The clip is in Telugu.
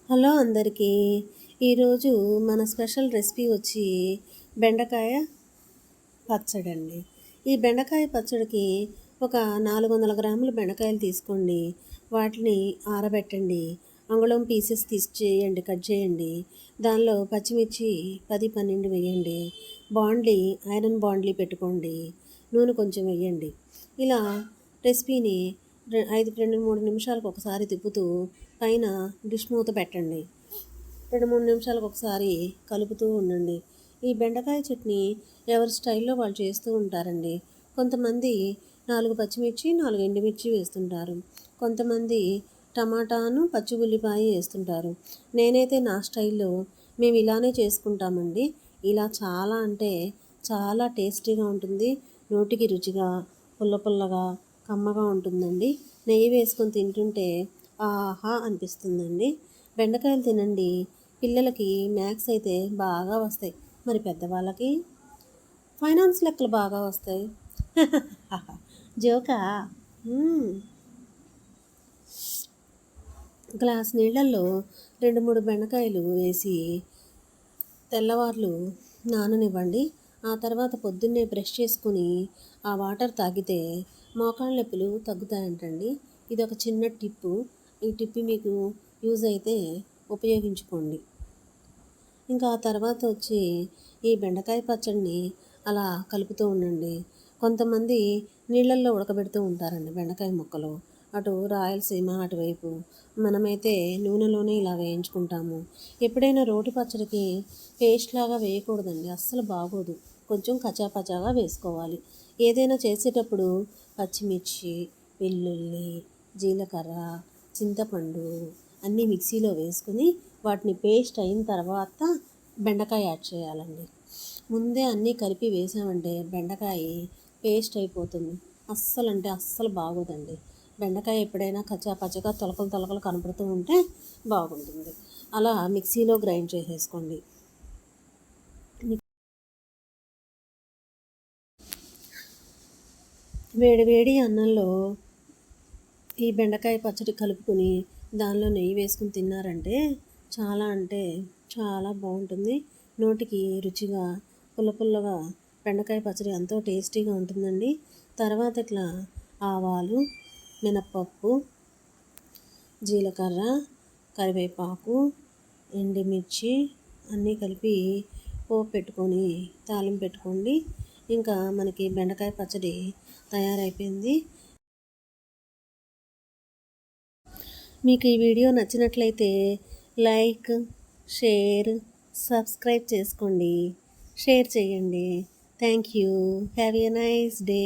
హలో అందరికీ. ఈరోజు మన స్పెషల్ రెసిపీ వచ్చి బెండకాయ పచ్చడి అండి. ఈ బెండకాయ పచ్చడికి ఒక 400 గ్రాముల బెండకాయలు తీసుకోండి. వాటిని ఆరబెట్టండి. అంగుళం పీసెస్ చేయండి, కట్ చేయండి. దానిలో పచ్చిమిర్చి 10-12 వేయండి. ఐరన్ బాండ్లీ పెట్టుకోండి. నూనె కొంచెం వేయండి. ఇలా రెసిపీని 2-3 నిమిషాలకు ఒకసారి తిప్పుతూ పైన డిష్ మూత పెట్టండి. 2-3 నిమిషాలకు ఒకసారి కలుపుతూ ఉండండి. ఈ బెండకాయ చట్నీ ఎవరి స్టైల్లో వాళ్ళు చేస్తూ ఉంటారండి. కొంతమంది 4 పచ్చిమిర్చి 4 ఎండుమిర్చి వేస్తుంటారు. కొంతమంది టమాటాను పచ్చి ఉల్లిపాయ వేస్తుంటారు. నేనైతే నా స్టైల్లో మేము ఇలానే చేసుకుంటామండి. ఇలా చాలా అంటే చాలా టేస్టీగా ఉంటుంది. నోటికి రుచిగా పుల్ల పుల్లగా కమ్మగా ఉంటుందండి. నెయ్యి వేసుకొని తింటుంటే ఆహా అనిపిస్తుందండి. బెండకాయలు తినండి. పిల్లలకి మ్యాథ్స్ అయితే బాగా వస్తాయి. మరి పెద్దవాళ్ళకి ఫైనాన్స్ లెక్కలు బాగా వస్తాయి. జోకా. గ్లాస్ నీళ్ళల్లో 2-3 బెండకాయలు వేసి తెల్లవార్లు నాననివ్వండి. ఆ తర్వాత పొద్దున్నే బ్రష్ చేసుకుని ఆ వాటర్ తాగితే మోకాళ్ళ నొప్పులు తగ్గుతాయంటండి. ఇది ఒక చిన్న టిప్పు. ఈ టిప్ మీకు యూజ్ అయితే ఉపయోగించుకోండి. ఇంకా ఆ తర్వాత వచ్చి ఈ బెండకాయ పచ్చడిని అలా కలుపుతూ ఉండండి. కొంతమంది నీళ్ళల్లో ఉడకబెడుతూ ఉంటారండి బెండకాయ ముక్కలు. అటు రాయలసీమ అటువైపు. మనమైతే నూనెలోనే ఇలా వేయించుకుంటాము. ఎప్పుడైనా రోటి పచ్చడికి పేస్ట్ లాగా వేయకూడదండి, అస్సలు బాగోదు. కొంచెం కచాపచాగా వేసుకోవాలి. ఏదైనా చేసేటప్పుడు పచ్చిమిర్చి, వెల్లుల్లి, జీలకర్ర, చింతపండు అన్నీ మిక్సీలో వేసుకుని వాటిని పేస్ట్ అయిన తర్వాత బెండకాయ యాడ్ చేయాలండి. ముందే అన్నీ కలిపి వేసామంటే బెండకాయ పేస్ట్ అయిపోతుంది. అస్సలు అంటే అస్సలు బాగోదండి. బెండకాయ ఎప్పుడైనా కచ్చాపచ్చగా తొలకలు కనపడుతూ ఉంటే బాగుంటుంది. అలా మిక్సీలో గ్రైండ్ చేసేసుకోండి. వేడి వేడి అన్నంలో ఈ బెండకాయ పచ్చడి కలుపుకొని దానిలో నెయ్యి వేసుకుని తిన్నారంటే చాలా అంటే చాలా బాగుంటుంది. నోటికి రుచిగా పుల్ల పుల్లగా బెండకాయ పచ్చడి ఎంతో టేస్టీగా ఉంటుందండి. తర్వాత ఇట్లా ఆవాలు, మినప్పప్పు, జీలకర్ర, కరివేపాకు, ఎండుమిర్చి అన్నీ కలిపి పోపు పెట్టుకొని తాలింపు పెట్టుకోండి. ఇంకా మనకి బెండకాయ పచ్చడి తయారైపోయింది. మీకు ఈ వీడియో నచ్చినట్లయితే లైక్, షేర్, సబ్స్క్రైబ్ చేసుకోండి. షేర్ చేయండి. Thank you. Have a nice day.